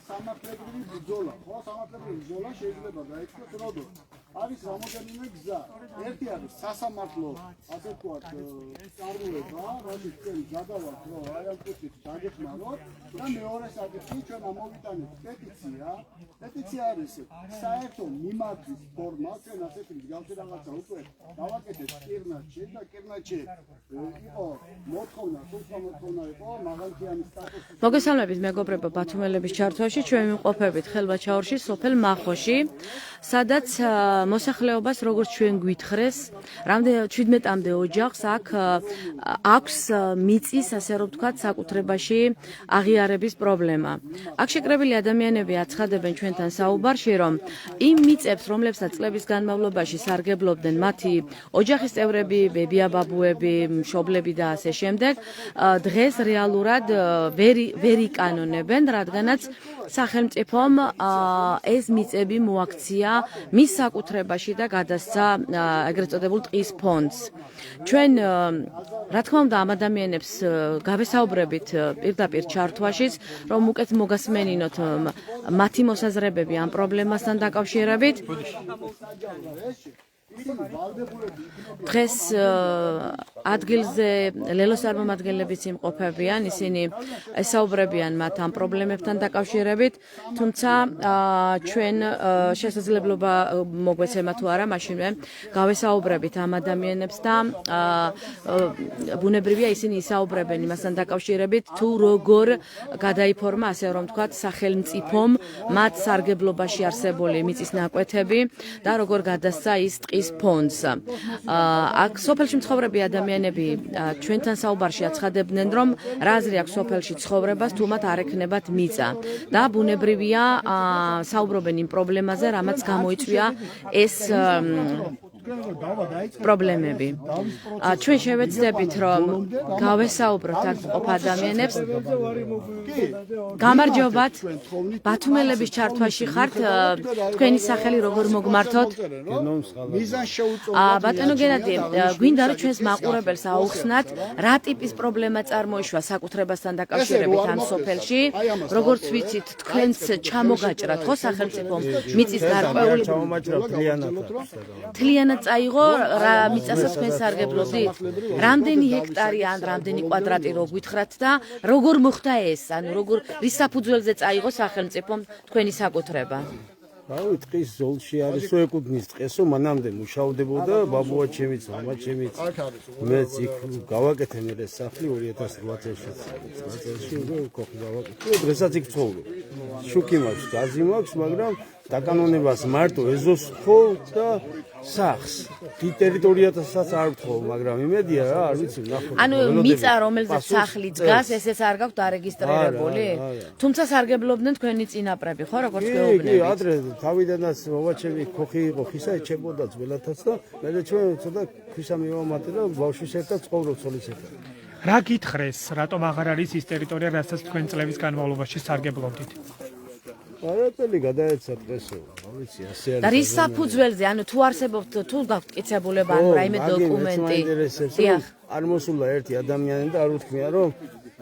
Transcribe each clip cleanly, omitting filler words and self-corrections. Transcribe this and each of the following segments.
სამართლებრივი ბრძოლა, ხო, სამართლებრივი ბრძოლა შეიძლება გაიწყოს როდოს არის რამოდენიმე გზა. ერთი არის სასამართლო, ასე ვთქვათ, წარმოება, როდის თქვენ გადავალთ, რომ აი ამ კუთხით დაგეხმაროთ და მეორე საკითხი ჩვენ ამოვიტანეთ პეტიცია. პეტიცია არის საერთო მიმართვის ფორმა, ჩვენ ასეთი მსგავსი რაღაცა უკვე დავაკეთეთ კირნატში და კირნატში იყო მოთხოვნა, სულხან მოთხოვნა იყო მაღალმთიანი სტატუსის. მოგესალმებით მეგობრებო, ბათუმელების ჩართვაში ჩვენ ვიმყოფებით ხელვაჩაურში, სოფელ მახოში, სადაც მოსახლეობას როგორც ჩვენ გვითხრეს, რამდენ 17-მდე ოჯახს აქვს მიწის, ასე რომ ვთქვათ, საკუთრებაში აღიარების პრობლემა. აქ შეკრებილი ადამიანები აცხადებენ ჩვენთან საუბარში, რომ იმ მიწებს, რომლებსაც წლების განმავლობაში სარგებლობდნენ მათი ოჯახის წევრები, ბებია-ბაბუები, მშობლები და ასე შემდეგ, დღეს რეალურად ვერ იკანონებენ, რადგანაც სახელმწიფომ ეს მიწები მოაქცია მის საკუთრებაში და გადასცა ეგრეთ წოდებულ ტყის ფონდს. ჩვენ რა თქმა უნდა ამ ადამიანებს გავესაუბრებით პირდაპირ ჩართვაშიც, რომ უკეთ მოგასმენინოთ მათი მოსაზრებები ამ პრობლემასთან დაკავშირებით. დღეს ადგილზე ლელოს წარმომადგენლებიც იმყოფებიან, ისინი ესაუბრებიან მათ ამ პრობლემებთან დაკავშირებით, თუმცა ჩვენ შესაძლებლობა მოგვეცემა თუ არა, მაშინვე გავესაუბრებით ამ ადამიანებს და ბუნებრივია ისინი ისაუბრებენ იმასთან დაკავშირებით, თუ როგორ გადაიფორმა, ასე რომ ვთქვათ, სახელმწიფომ მათ სარგებლობაში არსებული მიწის ნაკვეთები და როგორ გადასცა ის ტყის ფონდს. აქ სოფელში მცხოვრები ადამიანები ჩვენთან საუბარში აცხადებდნენ, რომ რა აზრი აქვს სოფელში ცხოვრებას, თუ მათ არ ექნებათ მიწა. და ბუნებრივია საუბრობენ იმ პრობლემაზე, რამაც გამოიწვია ეს პრობლემები. ჩვენ შევეცდებით, რომ გავესაუბროთ აქ მყოფ ადამიანებს. გამარჯობათ, ბათუმელების ჩართვაში ხართ, თქვენი სახელი როგორ მოგმართოთ? ბატონო გენადი, გვინდა რომ ჩვენს მაყურებელს აუხსნათ, რა ტიპის პრობლემა წარმოიშვა საკუთრებასთან დაკავშირებით ამ სოფელში, როგორც ვიცით, თქვენც ჩამოგაჭრათ, ხო, სახელმწიფომ მიწის გარკვეული თლიანად წაიღო რა მიწასაც თქვენ სარგებლობდით? რამდენი ჰექტარი ან რამდენი კვადრატი რო გვითხრათ და როგორ მოხდა ეს? ანუ როგორ რის საფუძველზე წაიღო სახელმწიფომ თქვენი საკუთრება? რავი, ტყის ზოლში არის, რო ეკუთვნის ტყესო, მანამდე მუშავდებოდა ბაბუა ჩემიც, მამა ჩემიც. მეც იქ გავაკეთე მე სახლი 2008 წელს ქოხი გავაკეთე. დღესაც იქ ცხოვრობ. შუქი მაქვს, გაზი მაქვს, მაგრამ დაკანონებას მარტო ეზოს ხო და სახს. ტერიტორიათასაც არ ვთხოვ, მაგრამ იმედია რა, არ ვიცი, ნახო. ანუ მიწა, რომელზეც სახლი დგას, ესეც არ გაქვთ არეგისტრირებული? თუმცა სარგებლობდნენ თქვენი წინაპრები, ხო, როგორც გეუბნებით? კი, ადრე თავიდანაც მოვაჩები ქოხი იყო, ხისა ეჩებოდა ძველათაც და მე ჩვენ ცოტა ქვისა მივამატე და ბავშვის ერთად ცხოვრობ ცოლის ერთად. რა გითხრეს, რატომ აღარ არის ის ტერიტორია, რასაც თქვენ წლების განმავლობაში სარგებლობდით? არაფერი გადაეცა დღესო, რა ვიცი, ასე არის. და რის საფუძველზე, ანუ თუ არსებობთ, თუ გაქვთ კიცებულება, ანუ რაიმე დოკუმენტი? არ მოსულა ერთი ადამიანი და არ უთქმია, რომ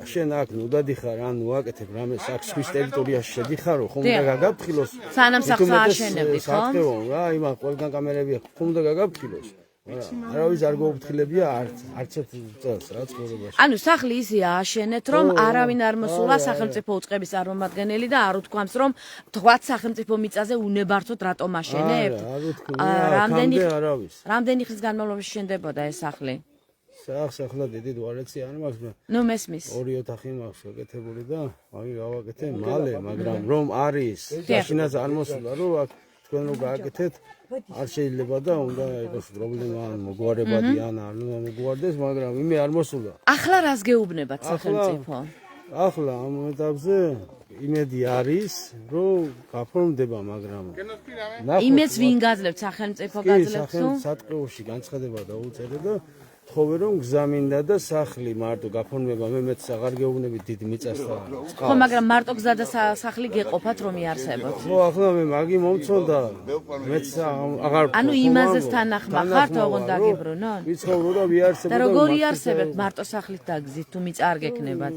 შენ აქ ნუ დადიხარ, ან ვაკეთებ რამეს აქ სხვის ტერიტორიაში შედიხარო, ხომ უნდა გაგაფრთხილოს. სანამ სახლს ააშენებდით, ხო? რა, იმან ყველგან კამერები აქვს, ხომ უნდა გაგაფრთხილოს. არავის არ გაუფრთხილებია არც ერთ წელს რა ცხოვრებაში. ანუ სახლი ისეა ააშენეთ, რომ არავინ არ მოსულა სახელმწიფო უწყების წარმომადგენელი და არ უთქვამს, რომ თქვათ სახელმწიფო მიწაზე უნებართოდ რატომ აშენებთ? რამდენი ხნის განმავლობაში შენდებოდა ეს სახლი? სახლა დიდი დუალეცი არ მაქვს, ნუ მესმის. ორი ოთახი მაქვს გაკეთებული და აი გავაკეთე მალე, მაგრამ რომ არის, მაშინაც არ მოსულა, რომ აქ თქვენ რო გააკეთეთ არ შეიძლება და უნდა იყოს პრობლემა ან მოგვარებადი ან არ უნდა მოგვარდეს, მაგრამ იმე არ მოსულა. ახლა რას გეუბნებათ სახელმწიფო? ახლა ამ ეტაპზე იმედი არის, რომ გაფორმდება, მაგრამ იმედს ვინ გაძლევთ, სახელმწიფო გაძლევთ? სატყეოში განცხადება დაუწერე და თხოვე რომ გზამინდა და სახლი მარტო გაფორმება მე მეც აღარ გეუბნები დიდ მიწას და ხო, მაგრამ მარტო გზა და სახლი გეყოფათ რომ იარსებოთ. ხო, ახლა მე მაგი მომწონდა მეც აღარ ანუ იმაზეს თანახმა ხართ ოღონდ დაგიბრუნონ? ვიცხოვრო და ვიარსებო და როგორ იარსებთ მარტო სახლით დაგზით თუ მიწა არ გექნებათ?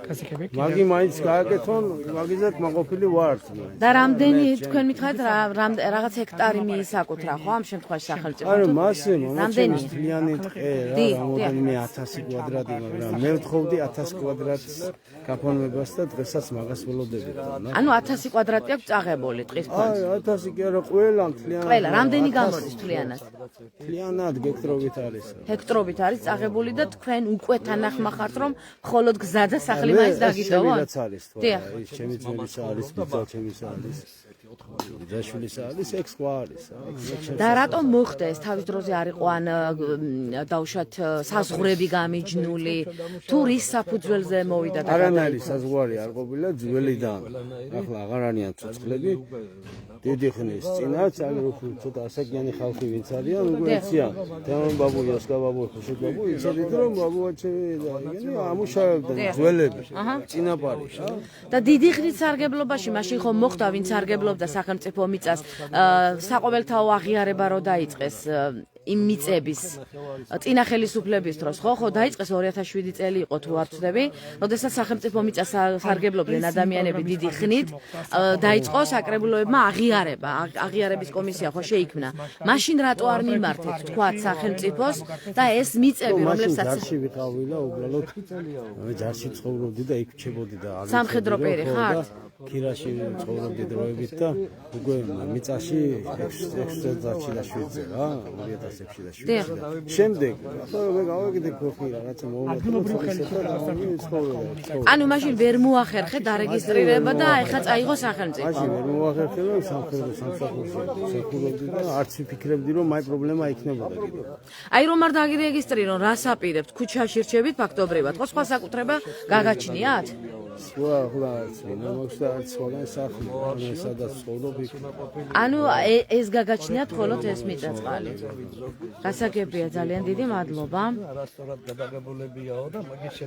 კასიკები. მაგი მაინც გააკეთონ, მაგიზად მაყოფილი ვართ. და რამდენი თქვენ მითხარით რაღაც ჰექტარი მიისაკუთრა ხო ამ შემთხვევაში სახელმწიფო? არა, მასე, რამდენი? მთლიანი ტყე რა, რამოდენიმე 1000 კვადრატი, მაგრამ მე ვთხოვდი 1000 კვადრატს გაფორმებას და დღესაც მაგას ველოდები. ანუ 1000 კვადრატი აქვს წაღებული ტყის ფონდს. აი 1000 კი არა, ყველა მთლიანი. ყველა, რამდენი გამოდის თვლიანად? მთლიანად გექტრობით არის. ჰექტრობით არის წაღებული და თქვენ უკვე თანახმა ხართ რომ მხოლოდ გზა და სახლი მაინც დაგიტოვონ? ეს არის თქო, ის ჩემი ძმებისა არის, ბიძაშვილისა არის. ბიძაშვილისა არის, ეგ სხვა არის. და რატომ მოხდა ეს თავის დროზე არ იყო ან დაუშვათ საზღვრები გამიჯნული თუ რის საფუძველზე მოვიდა და არანაირი საზღვარი არ ყოფილა ძველიდან. ახლა აღარ არიან ცოცხლები. დიდი ხნის წინაც აგრეთვე ცოტა ასაკიანი ხალხი ვინც არიან, უკვე იციან. თემან ბაბუი, ოსკა ბაბუი, ხუშეთ ბაბუი, იცოდით რომ ბაბუაჩემი და იგენი ამუშავებდა ძველები. წინაპარი რა. და დიდი ხნის სარგებლობაში მაშინ ხომ მოხდა ვინც სარგებლობდა სახელმწიფო მიწას საყოველთაო აღიარება რო დაიწყეს იმ მიწების წინა ხელისუფლების დროს ხო დაიწყეს 2007 წელი იყო თუ არ ვცდები, როდესაც სახელმწიფო მიწას სარგებლობდნენ ადამიანები დიდი ხნით, დაიწყო საკრებულოებმა აღიარების კომისია ხო შეიქმნა. მაშინ რატო არ მიმართეთ თქვათ სახელმწიფოს და ეს მიწები რომლებსაც ჯარში ვიყავი და უბრალოდ მე ჯარში ცხოვრობდი და იქ ვჩებოდი და სამხედრო პირი ხართ? ქირაში ცხოვრობდი დროებით და უკვე მიწაში 6-7-ში და 7-ზე რა 2006-ში და 7-ში. შემდეგ ახლა მე გავაკეთე ქოხი რაღაცა ანუ მაშინ ვერ მოახერხე დარეგისტრირება და ეხლა წაიღო სახელმწიფო. მაშინ ვერ მოახერხე და სამსახურში შეკურებდი და არც ვიფიქრებდი რომ აი პრობლემა იქნებოდა კიდე. აი რომ არ დაგირეგისტრირონ, რას აპირებთ? ქუჩაში რჩებით ფაქტობრივად, ხო სხვა საკუთრება გაგაჩნიათ? სხვა ახლა მაქვს და არც სხვაგან სახლი, სადაც ცხოვრობ იქ. ანუ ეს გაგაჩნიათ მხოლოდ ეს მიწა-წყალი. გასაგებია, ძალიან დიდი მადლობა.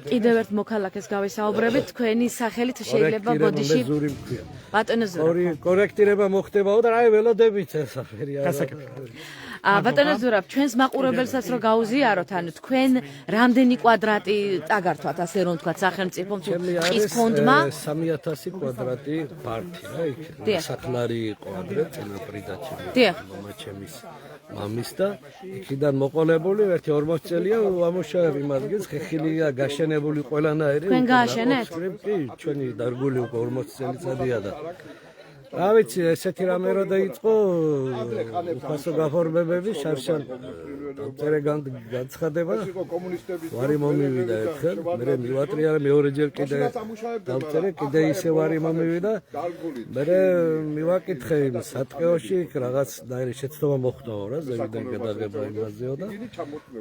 კიდევ ერთ მოქალაქეს გავისაუბრებით, თქვენი სახელით შეიძლება ბოდიში ბატონო ზურაბ. კორექტირება მოხდებაო და აი ველოდებით ეს აფერია. ბატონო ზურაბ, ჩვენს მაყურებელსაც რო გაუზიაროთ, ანუ თქვენ რამდენი კვადრატი წაგართვათ, ასე რომ თქვა სახელმწიფომ თუ ტყის ფონდმა 3000 კვადრატი პარტი რა იქ. საკლარი იყო ადრე წინაპრიდაჩი. მამაჩემის მამის და იქიდან მოყოლებული ერთი 40 წელია ამუშავები მადგეს ხეხილია გაშენებული ყველანაირი. თქვენ გააშენეთ? კი, ჩვენი დარგული უკვე 40 წელიწადია და რა ვიცი, ესეთი რამე რო დაიწყო უფასო გაფორმებები, შარშან დამწერე განცხადება. ვარი მომივიდა ერთხელ, მე მივატრიალე მეორეჯერ კიდე დამწერე, კიდე ისე ვარი მომივიდა. მე მივაკითხე იმ სატყეოში რაღაცნაირი შეცდომა მოხდაო რა, ზევიდან გადაღება იმაზეო და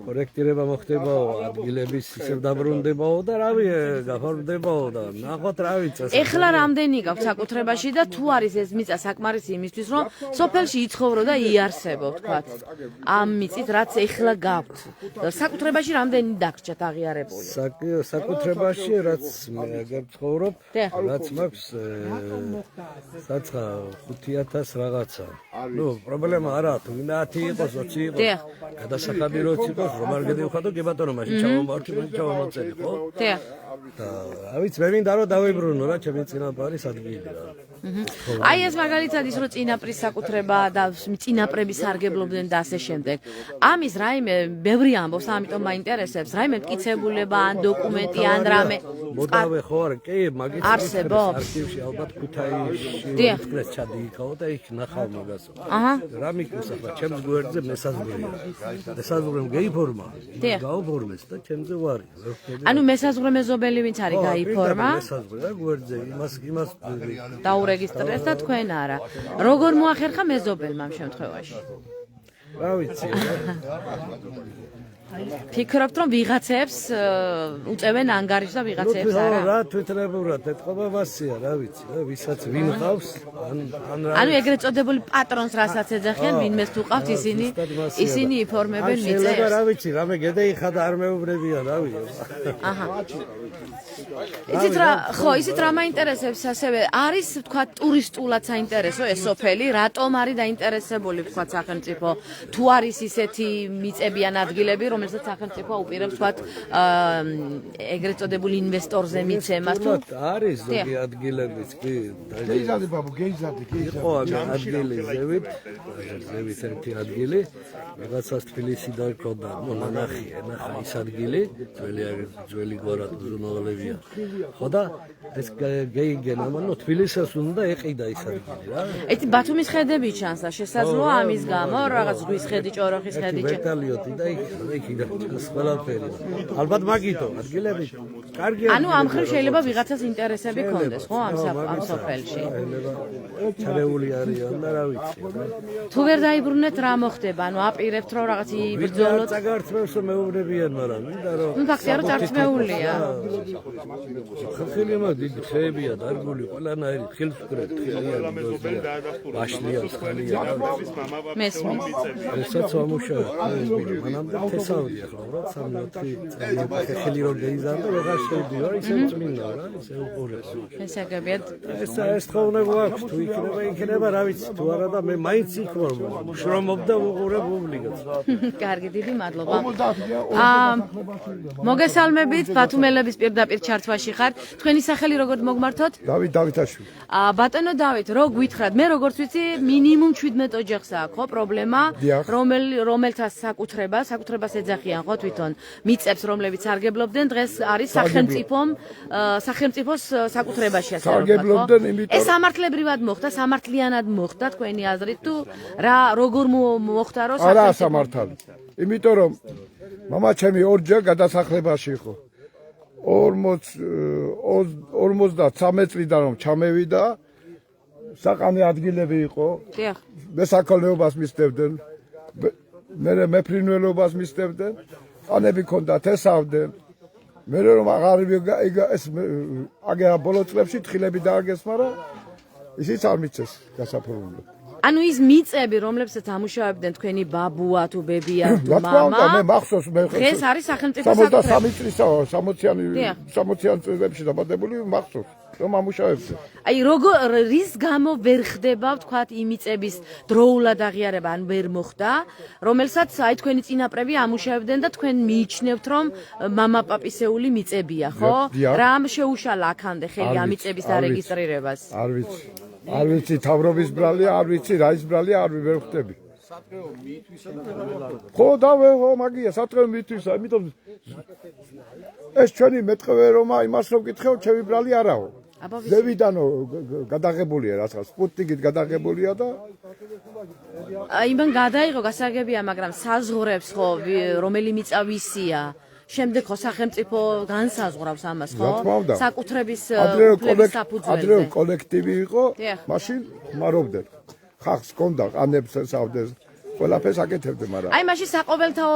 კორექტირება მოხდებაო, ადგილების ისევ დაბრუნდებაო და რავი გაფორმდებაო და ნახოთ რა ვიცი. ეხლა რამდენი გაქვთ საკუთრებაში და თუ არის ეს მიწა საკმარისი იმისთვის, რომ სოფელში იცხოვრო და იარსებო, თქვათ. ამ მიწით, რაც ეხლა გაქვთ. საკუთრებაში რამდენი დაგრჩათ აღიარებული? საკუთრებაში, რაც მე აგერ ცხოვრობ, რაც მაქვს საცხა 5000 რაღაცა. ნუ პრობლემა არაა, თუ 10 იყოს, 20 იყოს. გადასახადი როც იყოს, რომ არ გადავხადო, კი ბატონო, მაშინ ჩავამართი, ჩავამაწერი, ხო? და ავიც მე მინდა რომ დავიბრუნო რა ჩემი წინაპარის ადგილი რა. აი ეს მაგალითად ის რომ წინაპრის საკუთრება და წინაპრების სარგებლობდნენ და ასე შემდეგ. ამის რაიმე ბევრი ამბობს, ამიტომ მაინტერესებს, რაიმე მტკიცებულება ან დოკუმენტი ან რამე მოდავე ხო არა, კი, მაგით არსებობს. არქივში ალბათ ქუთაისში იქნეს ჩადიიქაო და იქ ნახავ მაგას. რა მიქნეს ახლა ჩემს გვერდზე მესაზღვრეა. მესაზღვრემ გეიფორმა. გაუფორმეს და ჩემზე ვარი. ანუ მესაზღვრე მეზობელი ვინც არის გაიფორმა? მესაზღვრე გვერდზე იმას დაურეგისტრეს და თქვენ არა. როგორ მოახერხა მეზობელმა ამ შემთხვევაში? რა ვიცი. ფიქრობთ რომ ვიღაცებს უწევენ ანგარიშს და ვიღაცებს არა? რა თვითნებურად ეთყობა მასია, რა ვიცი, რა ვისაც ვინ ყავს, ან რა. ანუ ეგრეთ წოდებული პატრონს რასაც ეძახიან, ვინმეს თუ ყავთ ისინი იფორმებენ შეიძლება მიწებს. რა ვიცი, რამე გედეიხა და არ მეუბრებია, რა ვიცი. აჰა. ისიც რა მაინტერესებს ასევე არის თქვა ტურისტულად საინტერესო ეს სოფელი, რატომ არის დაინტერესებული თქვა სახელმწიფო? თუ არის ისეთი მიწებიან ადგილები, რომელსაც სახელმწიფო უპირებს თქვა ეგრეთ წოდებული ინვესტორზე მიცემას თუ არის ზოგი ადგილებიც კი გეიზადი ბაბუ, გეიზადი. იყო ადგილი ზევით ერთი ადგილი რაღაცას თბილისიდან ქონდა ნახე ის ადგილი ძველი გვარად უზრუნველებია ხო და ეს გეიგენ ამანო თბილისას უნდა ეყიდა ის ადგილი რა ეთი ბათუმის ხედები ჩანს და შესაძლოა ამის გამო რაღაც ზღვის ხედი ჭოროხის ხედი ბეტალიოტი და იქიდან ჩანს ყველაფერი ალბათ მაგითო ადგილები კარგი ანუ ამ ხრივ შეიძლება ვიღაცას ინტერესები ქონდეს ხო ამ სოფელში ჩარეული არიან და რა ვიცი თუ ვერ დაიბრუნეთ რა მოხდება ანუ აპირებთ რომ რაღაც იბრძოლოთ წაგართმევს მეუბნებიან მაგრამ მინდა რომ ნუ ფაქტია რომ წარწმეულია ხელი მოდი ხეებია დარგული ყველანაირი ხილს ვკრეთ ხელიანი დოზია ბაშლია ხალია მესმის ესაც ამუშავე მანამდე თესავდია ხო რა 3-4 ხელი რო გეიზარდა ვეღარ შევდიო ისე წმინდა რა ისე უყურებს ესაგებია ეს თხოვნა გვაქვს თუ იქნება რა ვიცი თუ არა და მე მაინც იქ ვარ შრომობ და უყურებ პუბლიკას კარგი დიდი მადლობა მოგესალმებით ბათუმელების პირდაპირ ჩართვაში ხარ თქვენი სახელი როგორ მოგმართოთ დავით დავითაშვილი ბატონო დავით რო გვითხრათ მე როგორც ვიცი მინიმუმ 17 ოჯახს აქვს ხო პრობლემა რომელთა საკუთრებას ეძახიან ხო თვითონ მიწებს რომლებიც სარგებლობდნენ დღეს არის სახელმწიფოს საკუთრებაში ასე სარგებლობდნენ იმიტომ ეს სამართლებრივად მოხდა სამართლიანად მოხდა თქვენი აზრით თუ რა როგორ მოხდა რომ არა სამართალი იმიტომ რომ მამაჩემი ორჯერ გადასახლებაში იყო 53 წლიდან რომ ჩამევიდა საყანე ადგილები იყო დიახ მესაქონლეობას მისდევდნენ მეფრინველობას მისდევდნენ ყანები ქონდათ ესავდნენ მე რომ აღარ ეს აგერა ბოლო წლებში თხილები დააგეს მაგრამ ისიც არ მიცეს გასაფორმებლად ანუ ის მიწები რომლებსაც ამუშავებდნენ თქვენი ბაბუა თუ ბებია თუ მამა მე მახსოვს მე დღეს არის სახელმწიფო საკუთრება 63 წლისაა 60-იან წლებში დაბადებული მახსოვს რომ ამუშავებდნენ აი როგორ რის გამო ვერ ხდება ვთქვათ იმ მიწების დროულად აღიარება ან ვერ მოხდა რომელსაც აი თქვენი წინაპრები ამუშავებდნენ და თქვენ მიიჩნევთ რომ მამაპაპისეული მიწებია ხო რამ შეუშალა აქამდე ხელი ამ მიწების დარეგისტრირებას არ ვიცი თავრობის ბრალია, არ ვიცი რაის ბრალია, არ ვერ ხვდები. ხო დავეღო მაგია, სატყევი მითვისა, იმიტომ ეს ჩვენი მეტყევე რომა იმას რომ გითხევ, ჩემი ბრალი არაო. ზევიდანო გადაღებულია რასაც, სპუტნიკით გადაღებულია და იმან გადაიღო გასაგებია, მაგრამ საზღვრებს ხო რომელი მიწა ვისია? შემდეგ ხო სახელმწიფო განსაზღვრავს ამას ხო? საკუთრების საფუძველზე. ადრე კოლექტივი იყო, მაშინ ხმარობდნენ. ხალხს ჰქონდა ყანებს ესავდნენ, ყველაფერს აკეთებდნენ, მაგრამ აი მაშინ საყოველთაო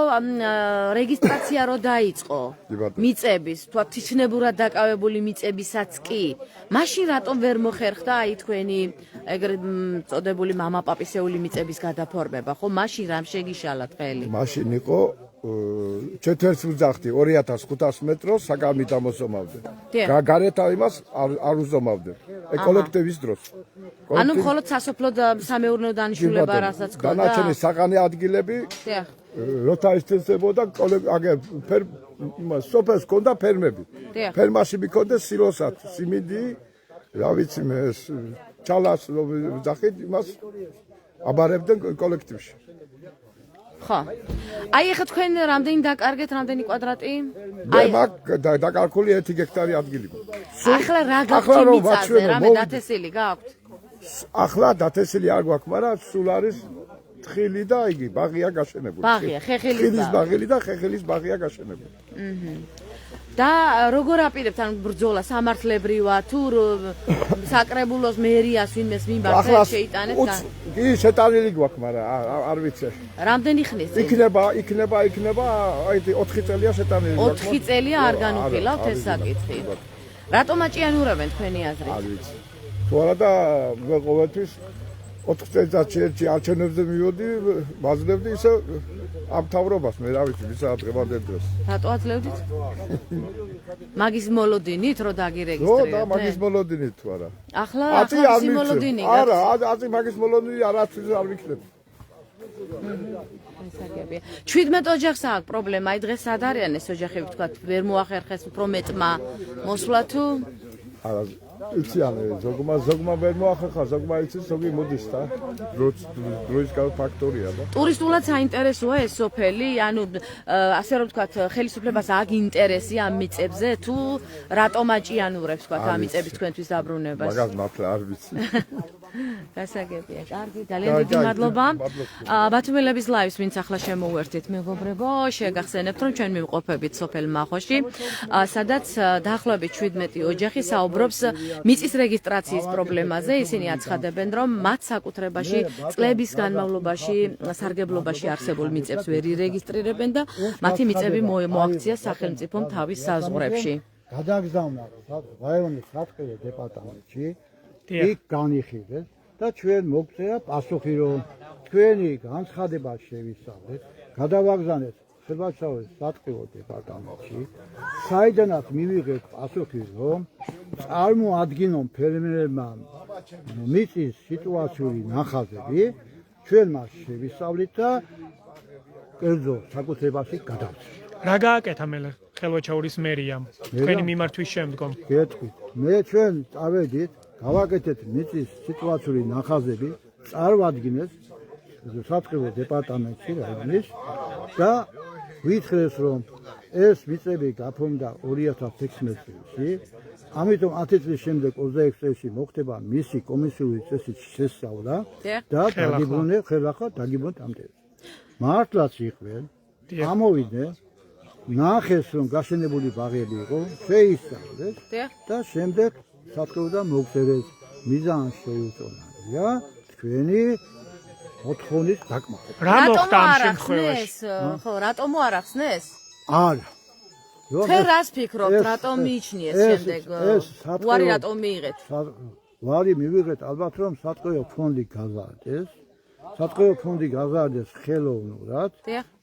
რეგისტრაცია რო დაიწყო მიწების, თქვა თვითნებურად დაკავებული მიწებისაც კი. მაშინ რატომ ვერ მოხერხდა აი თქვენი ეგრეთ წოდებული მამაპაპისეული მიწების გადაფორმება, ხო? მაშინ რამ შეგიშალათ ხელი? მაშინ იყო четверть უძახდი 2500 მეტროს საგამი დამოსომავდნენ. გარეთ იმას არ უზომავდნენ. კოლექტივის დროს. ანუ მხოლოდ სასოფლო სამეურნეო დანიშნულება რასაც ქონდა. დანარჩენი საყანე ადგილები როცა ისწრებოდა სოფელს ქონდა ფერმები. ფერმაში მიქონდეს სილოსად, სიმინდი, რა ვიცი მე ჩალას ვძახით იმას აბარებდნენ კოლექტივში. ხო. აი ახლა თქვენ რამდენი დაკარგეთ, რამდენი კვადრატი? აი მაგ დაკარგული 1 ჰექტარი ადგილი. ახლა რა გაქვთ მიწაზე, რამე დათესილი გაქვთ? ახლა დათესილი არ გვაქვს, მაგრამ სულ არის თხილი და იგი ბაღია გაშენებული. ბაღია, ხეხილის ბაღი. ბაღი და ხეხილის ბაღია გაშენებული. და როგორ აპირებთ ან ბრძოლა სამართლებრივად თუ საკრებულოს მერიას ვინმეს მიმართეთ შეიტანეთ და კი შეტანილი გვაქვს, მაგრამ არ ვიცი. რამდენი ხნის წინ? იქნება აი 4 წელია შეტანილი. 4 წელია არ განუხილავთ ეს საკითხი. რატომ აჭიანურებენ თქვენი აზრით? არ ვიცი. თუ არა და მე ყოველთვის 4 წელიწადში არჩევნებზე მივოდი, ვაძლევდი ისე ამ თავრობას, მე რა ვიცი, ვისაც დღევანდელ დროს. რატო აძლევდით? მაგის მოლოდინით რო ხო, დაგირეგისტრირებთ? და მაგის მოლოდინით თუ არა. ახლა აწი არ ახლა მიცემ. მოლოდინი არა, აწი მაგის მოლოდინი არ ვიქნებ. გასაგებია. 17 ოჯახს აქვს პრობლემა, აი დღეს სად არიან ეს ოჯახები, თქვა, ვერ მოახერხეს უფრო მეტმა მოსვლა თუ არა, იციან, ზოგმა ვერ მოახერხა, ზოგმა იცის, ზოგი მოდის და დროის ფაქტორია და. ტურისტულად საინტერესოა ეს სოფელი, ანუ ასე რომ ვთქვათ, ხელისუფლებას აქვს ინტერესი ამ მიწებზე თუ რატომ აჭიანურებს ვთქვათ ამ მიწების თქვენთვის დაბრუნებას? მაგას მართლა არ ვიცი. გასაგებია. კარგი, ძალიან დიდი მადლობა. ბათუმელების ლაივს ვინც ახლა შემოუერთით, მეგობრებო, შეგახსენებთ, რომ ჩვენ მივყოფებით სოფელ მახოში, სადაც დაახლოებით 17 ოჯახი საუბრობს მიწის რეგისტრაციის პრობლემაზე. ისინი აცხადებენ, რომ მათ საკუთრებაში წლების განმავლობაში სარგებლობაში არსებულ მიწებს ვერ ირეგისტრირებენ და მათი მიწები მოაქცია სახელმწიფომ თავის საზღვრებში. გადაგზავნა რაიონის სატყეო დეპარტამენტში იქ განიხილეს და ჩვენ მოგწია პასუხი რომ თქვენი განცხადება შევისწავლეთ, გადავაგზავნეთ ხელმძღვანელის სატყეო დეპარტამენტში, საიდანაც მივიღეთ პასუხი რომ წარმოადგინონ ფერმერებმა მიწის სიტუაციური ნახაზები, ჩვენ მას შევისწავლით და კერძო საკუთრებაში გადავწყვეტ. რა გააკეთა მე ხელვაჩაურის მერიამ თქვენი მიმართვის შემდგომ? გეტყვით, მე ჩვენ წავედით, გავაკეთეთ მიწის სიტუაციური ნახაზები, წარმოადგინეს სატყეო დეპარტამენტში რაიონის და ვითხრეს რომ ეს მიწები გაფორმდა 2016 წელს, ამიტომ 10 წლის შემდეგ 26 წელს მოხდება მისი კომისიური წესით შესწავლა და დაგიბრუნეთ ამდენ. მართლაც იყვნენ, ამოვიდნენ, ნახეს რომ გაშენებული ბაღები იყო, შეისწავლეს და შემდეგ სატყეოდან მოგწერეს მიზანს შეუწოდია თქვენი მოთხოვნის დაკმაყოფილება. რა მოხდა ამ შემთხვევაში? ხო, რატომ არ ახსნეს? არა. თქვენ რას ფიქრობთ, რატომ მიიჩნიეს შემდეგ? უარი რატომ მიიღეთ? უარი მივიღეთ ალბათ რომ სატყეო ფონდი გაზარდეს. სატყეო ფონდი გაზარდეს ხელოვნურად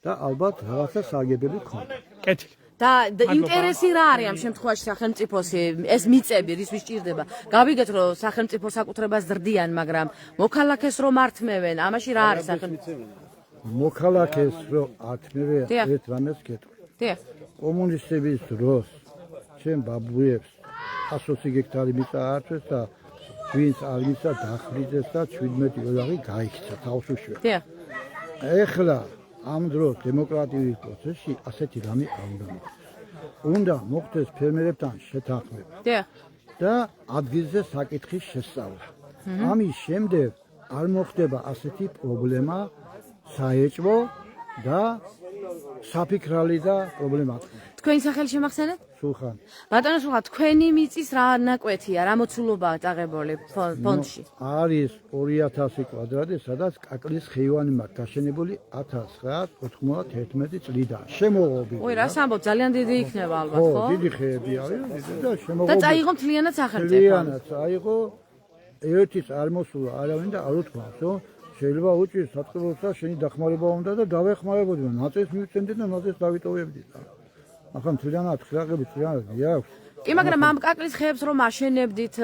და ალბათ რაღაცა სარგებლები ქონდა. კეთილი. და ინტერესი რა არის ამ შემთხვევაში სახელმწიფოსი, ეს მიწები რისთვის ჭირდება? გავიგეთ რომ სახელმწიფო საკუთრებას ზრდიან, მაგრამ მოქალაქეს რომ ართმევენ, ამაში რა არის სახელმწიფო? მოქალაქეს რომ ართმევენ, ერთ რამეს გეტყვი. დიახ. კომუნისტების დროს ჩემ ბაბუებს 120 ჰექტარი მიწა აართვეს და ვინც არ მიწა დახვრიტეს და 17 ოჯახი გაიქცა თავშუშვე. დიახ. ეხლა ამ დროს დემოკრატიული პროცესში ასეთი რამე არ უნდა მოხდეს. უნდა მოხდეს ფერმერებთან შეთანხმება. და ადგილზე საკითხის შესწავლა. ამის შემდეგ არ მოხდება ასეთი პრობლემა საეჭვო და საფიქრალი და პრობლემა. თქვენი სახელი შემახსენეთ? სულხან. ბატონო სულხან, თქვენი მიწის რა ნაკვეთია, რა მოცულობაა წაღებული ფონდში? არის 2000 კვადრატი, სადაც კაკლის ხეივანი მაქვს გაშენებული 1991 წლიდან. შემოღობილი. ой, რას ამბობ, ძალიან დიდი იქნება ალბათ, ხო? დიდი ხეები არის და შემოღობილი. და წაიღო მთლიანად სახელმწიფო. მთლიანად წაიღო ერთი წარმოსულა არავინ და არ უთქვამს, რომ შეიძლება უჭირს სატყეოთა შენი დახმარება უნდა და დავეხმარებოდი, ნაწილს მივცემდი და ნაწილს დავიტოვებდი. ახლა მთლიანად ხილაღები მთლიანად მიაქვს. კი, მაგრამ ამ კაკლის ხეებს რომ აშენებდით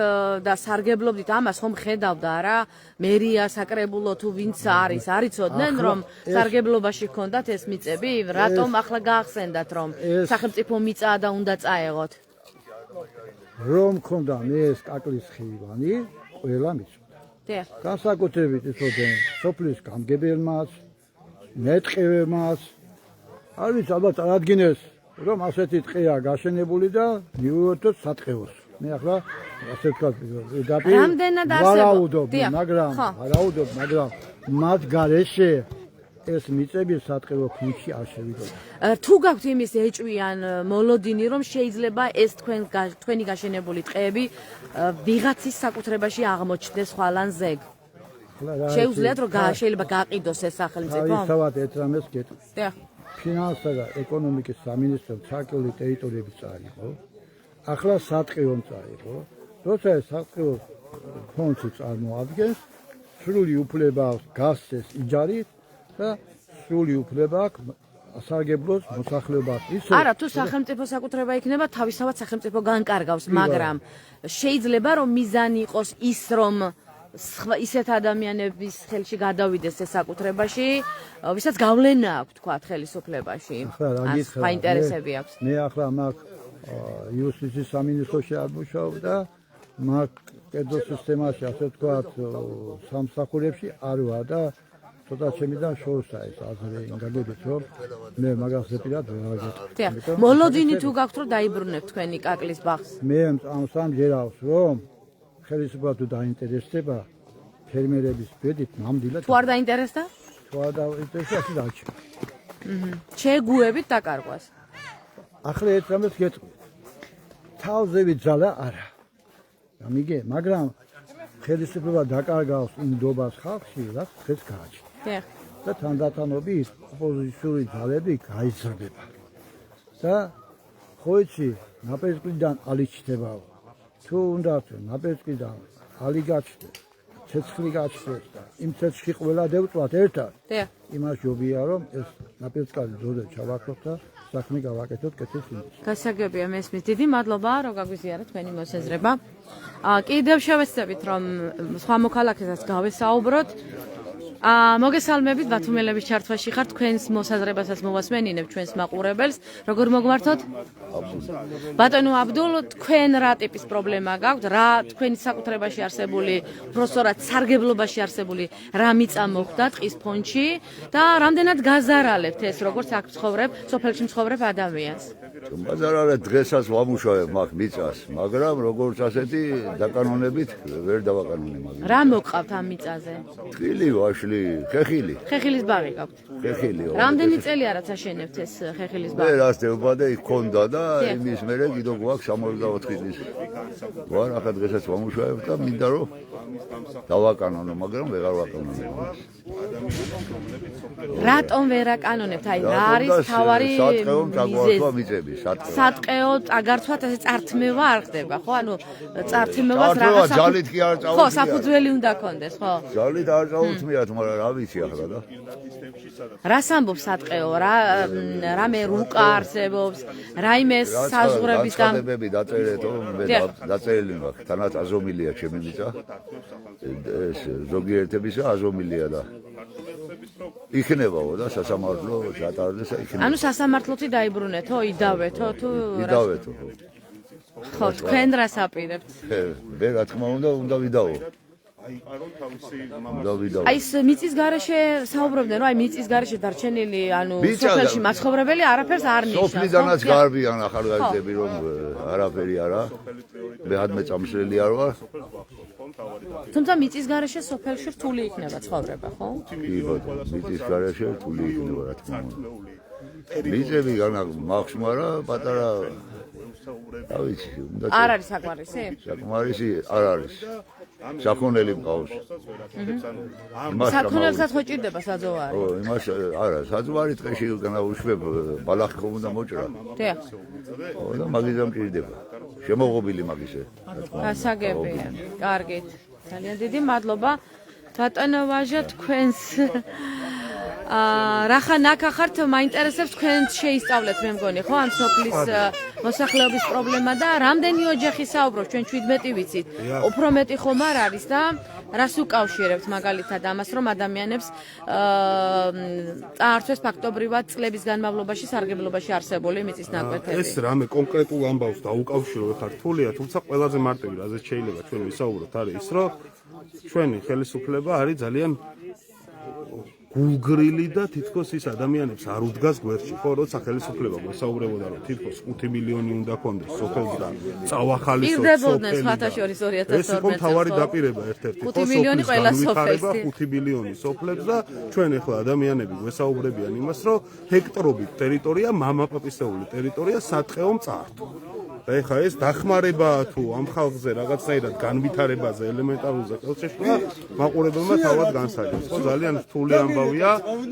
და სარგებლობდით, ამას ხომ ხედავდა რა? მერია, საკრებულო თუ ვინც არის, არიცოდნენ რომ სარგებლობაში ჰქონდათ ეს მიწები? რატომ ახლა გაახსენდათ რომ სახელმწიფო მიწაა და უნდა წაეღოთ? რომ მქონდა მე ეს კაკლის ხეივანი, ყველა მიცოდა. დიახ. განსაკუთრებით იცოდნენ სოფლის გამგებელმაც, მეტყევემაც. არ ვიცი, ალბათ ადგენეს რომ ასეთი ტყეა გაშენებული და მივუერთოთ სატყეოს. მე ახლა ასე ვთქვათ, რამდენად არსებობს? ვარაუდობ, მაგრამ მათ გარეშე ეს მიწები სატყეო ფონდში არ შევიდოდა. თუ გაქვთ იმის ეჭვიან მოლოდინი, რომ შეიძლება ეს თქვენი გაშენებული ტყეები ვიღაცის საკუთრებაში აღმოჩნდეს ხვალან ზეგ. შეუძლიათ რომ შეიძლება გაყიდოს ეს სახელმწიფო? თავისთავად ერთ რამეს გეტყვი. დიახ. ფინანსთა და ეკონომიკის სამინისტრომ ცარკეული ტერიტორიები წაიღო. ახლა სატყეომ წაიღო. როცა ეს სატყეო ფონდში წარმოადგენს, სრული უფლება აქვს გასცეს იჯარით და სრული უფლება აქვს ასარგებლოს მოსახლეობას. არა, თუ სახელმწიფო საკუთრება იქნება, თავისთავად სახელმწიფო განკარგავს, მაგრამ შეიძლება რომ მიზანი იყოს ის, რომ ისეთ ადამიანების ხელში გადავიდეს ეს საკუთრებაში, ვისაც გავლენა აქვს, თქვათ, ხელისუფლებაში. სხვა ინტერესები აქვს. მე ახლა მაგ იუსტიციის სამინისტროში არ მუშაობ და მაგ კედო სისტემაში, ასე ვთქვათ, სამსახურებში არ ვარ და ცოტა ჩემიდან შორსა ეს აზრი გაგებით რომ მე მაგას ეპირად ვერ ვაგეთებ. მოლოდინი თუ გაქვთ რომ დაიბრუნებთ თქვენი კაკლის ბაღს? მე ამ ჯერავს რომ ხელისუფლება თუ დაინტერესდება ფერმერების ბედით ნამდვილად თუ არ დაინტერესდა? თუ არ დაინტერესდა ასე დაჩი. შეგუებით დაკარგვას. ახლა ერთ რამეს გეტყვი. თავზევი ძალა არა. გამიგე, მაგრამ ხელისუფლება დაკარგავს იმ დობას ხალხში, რაც დღეს გააჩნია. და თანდათანობით ოპოზიციური ძალები გაიზრდება. და ხოიცი ნაპერწკლიდან ალი ჩნდებაო. თუ უნდა ნაპერწკლიდან ალი გაჩნდეს, ცეცხლი გაჩნდეს და იმ ცეცხლში ყველა დევწვათ ერთად. იმას ჯობია რომ ეს ნაპერწკალი ძოზე ჩავაქროთ და საქმე გავაკეთოთ კეთილ წინაშე. გასაგებია მესმის. დიდი მადლობა რომ გაგვიზიარეთ თქვენი მოსაზრება. კიდევ შევეცდებით რომ სხვა მოქალაქესაც გავესაუბროთ. მოგესალმებით ბათუმელების ჩართვაში ხართ, თქვენს მოსაზრებასაც მოვასმენინებ ჩვენს მაყურებელს. როგორ მოგმართოთ? ბატონო აბდულ, თქვენ რა ტიპის პრობლემა გაქვთ? რა თქვენი საკუთრებაში არსებული, უბრალოდ სარგებლობაში არსებული რა მიწა მოხდა ტყის ფონდში და რამდენად გაზარალებთ ეს როგორც აქ ცხოვრებ, სოფელში ცხოვრებ ადამიანს? მაზარალე დღესაც ვამუშავებ მაგ მიწას, მაგრამ როგორც ასეთი დაკანონებით ვერ დავაკანონე მაგას. რა მოყავთ ამ მიწაზე? ტყილი, ვაშლი, ხეხილი. ხეხილის ბაღი გაქვთ? ხეხილი. რამდენი წელია რაც აშენებთ ეს ხეხილის მე ბაღი? რას დევბადე იქ ქონდა და იმის მერე კიდევ გვაქვს 64 წლის. ვარ ახლა დღესაც ვამუშავებ და მინდა რომ დავაკანონო, მაგრამ ვეღარ ვაკანონე. რატომ ვერ აკანონებთ? აი რა არის თავარი მიზეზი? სატყეო წაგართვათ ესე წართმევა არ ხდება, ხო? ანუ წართმევას რაღაც ძალით კი არ წაუწმიათ. ხო, საფუძველი უნდა კონდეს, ხო? ძალით არ წაუწმიათ, მაგრამ რა ვიცი ახლა და. რას ამბობს სატყეო? რამე რუკა არსებობს? რაიმე საზღვრების განცხადებები დაწერეთო, მე დაწერილი მაქვს, თანაც აზომილია ჩემი მიწა. ეს ზოგიერთებისა აზომილია და იქნებაო და სასამართლო ჩატარდეს და იქნება. ანუ სასამართლოთი დაიბრუნეთო, იდავეთო თუ იდავეთო. ხო, თქვენ რას აპირებთ? მე რა თქმა უნდა ვიდაო. აი ეს მიწის გარეშე საუბრობდნენ, რომ აი მიწის გარეშე დარჩენილი, ანუ სოფელში მაცხოვრებელი არაფერს არ ნიშნავს. სოფლიდანაც გარბიან ახალგაზრდები რომ არაფერი არა. მე ადმე წამსვლელი არ ვარ. თუმცა მიწის გარეშე სოფელში რთული იქნება ცხოვრება, ხო? კი ბატონო, მიწის გარეშე რთული იქნება რა თქმა უნდა. მიწები მაქვს, მაგრამ პატარა რა ვიცი, უნდა არ არის საკმარისი? საკმარისი არ არის. საქონელი მყავს. საქონელსაც ხო ჭირდება საძოვარი? ო, იმას არა, საძოვარი ტყეში განაუშვებ, ბალახი ხომ უნდა მოჭრა. დიახ. ო, და მაგის დამჭირდება. შემოღობილი მაგისე. გასაგებია. კარგით. ძალიან დიდი მადლობა. ბატონო ვაჟა, თქვენს რახან აქ ახართ, მაინტერესებს თქვენ შეისწავლეთ, მე მგონი, ხო, ამ სოფლის მოსახლეობის პრობლემა და რამდენი ოჯახი საუბრობს, ჩვენ 17 ვიცით. უფრო მეტი ხომ არ არის და რას უკავშირებთ მაგალითად ამას, რომ ადამიანებს წაართვეს ფაქტობრივად წლების განმავლობაში სარგებლობაში არსებული მიწის ნაკვეთები. ეს რამე კონკრეტულ ამბავს დაუკავშირო ხარ რთულია, თუმცა ყველაზე მარტივი რაზეც შეიძლება ჩვენ ვისაუბროთ არის ის, რომ ჩვენი ხელისუფლება არის ძალიან გულგრილი და თითქოს ის ადამიანებს არ უდგას გვერდში, ხო, როცა ხელისუფლება გვესაუბრებოდა, რომ თითქოს 5 მილიონი უნდა კონდეს სოფელს და წავახალისოთ პირდებოდნენ სხვათა შორის 2012 ეს იყო მთავარი დაპირება ერთ-ერთი, ხო, 5 მილიონი ყველა სოფელს. 5 მილიონი სოფლებს და ჩვენ ახლა ადამიანები გვესაუბრებიან იმას, რომ ჰექტრობით ტერიტორია მამაპაპისეული ტერიტორია სატყეომ წაართვა. და ეხლა ეს დახმარებაა თუ ამ ხალხზე რაღაცნაირად განვითარებაზე ელემენტარულზე ხელშეშლა მაყურებელმა თავად განსაჯეს. ხო, ძალიან რთული ამბავია,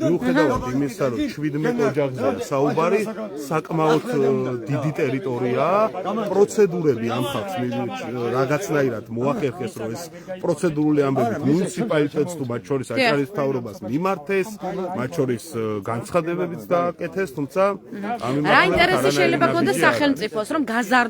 მიუხედავად იმისა, რომ 17 ოჯახზე საუბარი, საკმაოდ დიდი ტერიტორიაა, პროცედურები ამ ხალხს რაღაცნაირად მოახერხეს, რომ ეს პროცედურული ამბები მუნიციპალიტეტს თუ მათ შორის აჭარის მთავრობას მიმართეს, მათ შორის განცხადებებიც დააკეთეს, თუმცა ამ რა ინტერესი შეიძლება გქონდეს სახელმწიფოს, რომ გაზარდოს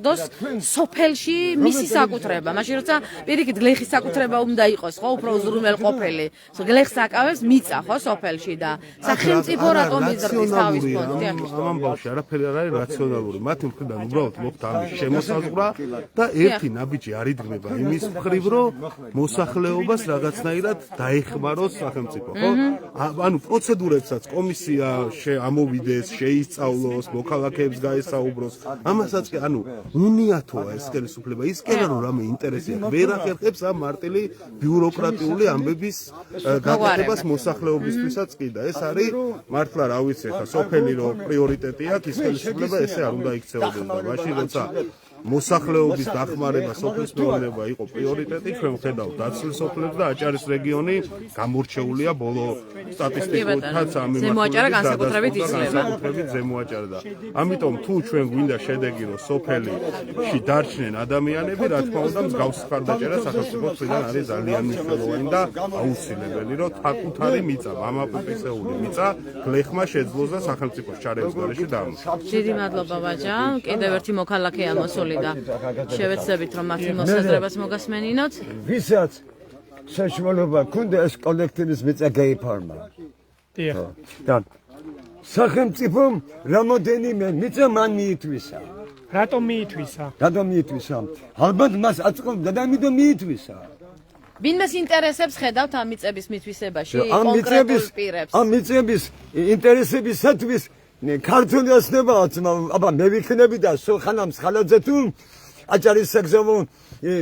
სოფელში მისი საკუთრება, მაშინ როცა პირიქით გლეხის საკუთრება უნდა იყოს, ხო, უფრო უზრუნველყოფილი. გლეხს აკავებს მიწა, ხო, სოფელში და სახელმწიფო რატომ იზრდის თავის ფონდში? ამ ამბავში არაფერი არ არის რაციონალური. მათი მხრიდან უბრალოდ მოხდა ამის შემოსაზღვრა და ერთი ნაბიჯი არ იდგმება იმის მხრივ, რომ მოსახლეობას რაღაცნაირად დაეხმაროს სახელმწიფო, ხო? ანუ პროცედურებსაც კომისია ამოვიდეს, შეისწავლოს, მოქალაქეებს გაესაუბროს. ამასაც კი ანუ უნიათოა ეს ხელისუფლება, ის კი არა რომ რამე ინტერესი აქვს, ვერ ახერხებს ამ მარტივი ბიუროკრატიული ამბების გაკეთებას მოსახლეობისთვისაც კი და ეს არის მართლა რა ვიცი ხა სოფელი რომ პრიორიტეტი აქვს, ის ხელისუფლება ესე არ უნდა იქცეოდეს და მაშინ როცა მოსახლეობის დახმარება, სოფლის მეურნეობა იყო პრიორიტეტი, ჩვენ ვხედავთ დაცულ სოფლებს და აჭარის რეგიონი გამორჩეულია ბოლო სტატისტიკათაც ამ ზემოაჭარა განსაკუთრებით იძლევა. განსაკუთრებით ზემოაჭარა და ამიტომ თუ ჩვენ გვინდა შედეგი რომ სოფელში დარჩნენ ადამიანები, რა თქმა უნდა მსგავს ხარდაჭერა სახელმწიფოს მხრიდან არის ძალიან მნიშვნელოვანი და აუცილებელი, რომ საკუთარი მიწა, მამაპაპისეული მიწა გლეხმა შეძლოს და სახელმწიფოს ჩარევის გარეშე დაამუშავოს. დიდი მადლობა ბაჯა, კიდევ ერთი მოქალაქეა მოსული და შევეცდებით რომ მათი მოსაზრებას მოგასმენინოთ. ვისაც საშუალება ქონდა ეს კოლექტივის მიწა გაიფარმა. დიახ. და სახელმწიფომ რამოდენიმე მიწა მან მიითვისა. რატომ მიითვისა? რატომ მიითვისა? ალბათ მას აწყობდა და ამიტომ მიითვისა. ვინმეს ინტერესებს ხედავთ ამ მიწების მითვისებაში კონკრეტულ პირებს? ამ მიწების ინტერესებისათვის ქართული ოცნებაც, აბა მე ვიქნები და სულხანამ ხალაძე თუ აჭარის საგზავნო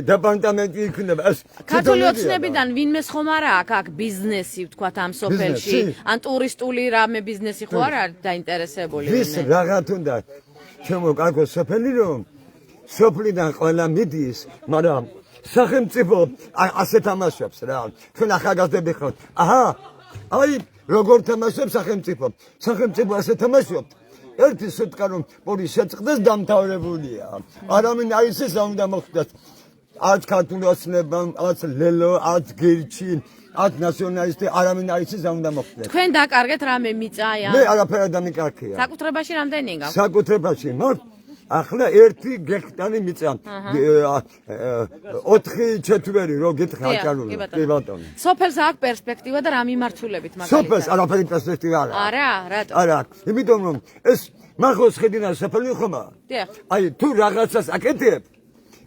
დეპარტამენტი იქნება. ეს ქართული ოცნებიდან ვინმეს ხომ არა აქვს აქ ბიზნესი, ვთქვათ, ამ სოფელში? ან ტურისტული რამე ბიზნესი ხო არ არის დაინტერესებული? ვის რაღაც უნდა ჩემო კარგო სოფელი რომ სოფლიდან ყველა მიდის, მაგრამ სახელმწიფო ასე თამაშობს რა. ჩვენ ახალგაზრდები ხართ. აჰა, აი როგორ თამაშობს სახელმწიფო? სახელმწიფო ასე თამაშობს. ერთი სიტყვა რომ პური შეწყდეს დამთავრებულია. არავინ აიცის რა უნდა მოხდეს. არც ქართული ოცნებამ, არც ლელო, არც გირჩი, არც ნაციონალისტი არავინ აიცის რა უნდა მოხდეს. თქვენ დაკარგეთ რამე მიწა აი ამ? მე არაფერი დამიკარგია. საკუთრებაში რამდენი გაქვს? საკუთრებაში მორ ახლა 1 გექტარი მიწა 4-4 რო გითხრა აჭარული. კი ბატონო. სოფელს აქვს პერსპექტივა და რა მიმართულებით მაგალითად? სოფელს არაფერი პერსპექტივა არ აქვს. არა, რატო? არა, იმიტომ რომ ეს მახოს ხედინა სოფელი ხომა. დიახ. აი თუ რაღაცას აკეთებ,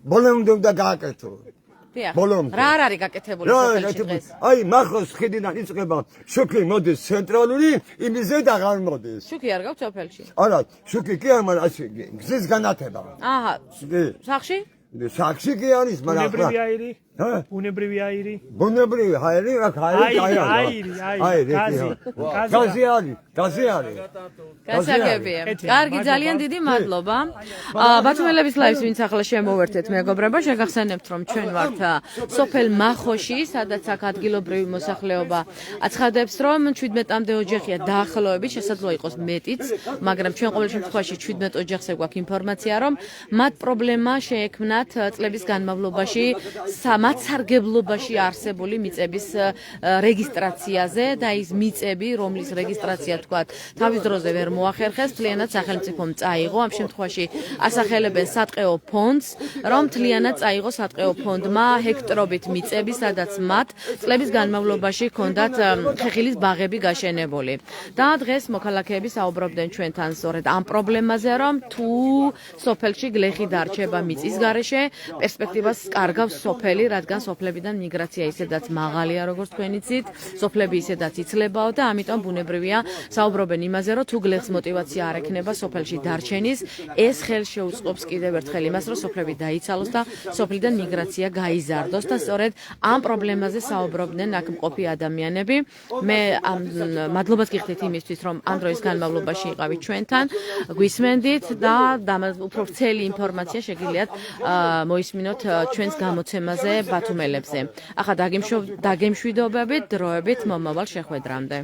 ბოლომდე უნდა გააკეთო. დიახ. ბოლომდე. რა არ არის გაკეთებული სოფელში დღეს? აი მახოს ხედიდან იწყება შუქი მოდის ცენტრალური, იმიზე და აღარ მოდის. შუქი არ გაქვს სოფელში? არა, შუქი კი არ მაგრამ ასე გზის განათება. აჰა. სახში? სახში კი არის, მაგრამ ბუნებრივი აირი? ბუნებრივი აირი? ბუნებრივი აირი, აქ აირი, აირი, გაზი არის, გაზი არის. გასაგებია. კარგი, ძალიან დიდი მადლობა. ბათუმელების ლაივს ვინც ახლა შემოვერთეთ მეგობრებო, შეგახსენებთ რომ ჩვენ ვართ სოფელ მახოში, სადაც აქ ადგილობრივი მოსახლეობა აცხადებს რომ 17-მდე ოჯახია დაახლოებით, შესაძლოა იყოს მეტიც, მაგრამ ჩვენ ყოველ შემთხვევაში 17 ოჯახზე გვაქვს ინფორმაცია რომ მათ პრობლემა შეექმნათ წლების განმავლობაში მათ სარგებლობაში არსებული მიწების რეგისტრაციაზე და ის მიწები, რომლის რეგისტრაცია თქვათ, თავის დროზე ვერ მოახერხეს, მთლიანად სახელმწიფომ წაიღო. ამ შემთხვევაში ასახელებენ სატყეო ფონდს, რომ მთლიანად წაიღო სატყეო ფონდმა ჰექტრობით მიწები, სადაც მათ წლების განმავლობაში ჰქონდათ ხეხილის ბაღები გაშენებული. და დღეს მოქალაქეები საუბრობდნენ ჩვენთან სწორედ ამ პრობლემაზე, რომ თუ სოფელში გლეხი დარჩება მიწის გარეშე, შემდგომში პერსპექტივას კარგავს სოფელი, რადგან სოფლებიდან მიგრაცია ისედაც მაღალია, როგორც თქვენ იცით, სოფლები ისედაც იცლებაო და ამიტომ ბუნებრივია საუბრობენ იმაზე, რომ თუ გლეხს მოტივაცია არ ექნება სოფელში დარჩენის, ეს ხელს შეუწყობს კიდევ ერთხელ იმას, რომ სოფლები დაიცალოს და სოფლიდან მიგრაცია გაიზარდოს და სწორედ ამ პრობლემაზე საუბრობდნენ აქ მყოფი ადამიანები. მე მადლობას გიხდით იმისთვის, რომ ამ დროის განმავლობაში იყავით ჩვენთან, გვისმენდით და უფრო ვრცელი ინფორმაცია შეგიძლიათ მოისმინოთ ჩვენს გამოცემაზე ბათუმელებზე. ახლა დაგემშვიდობებით დროებით მომავალ შეხვედრამდე.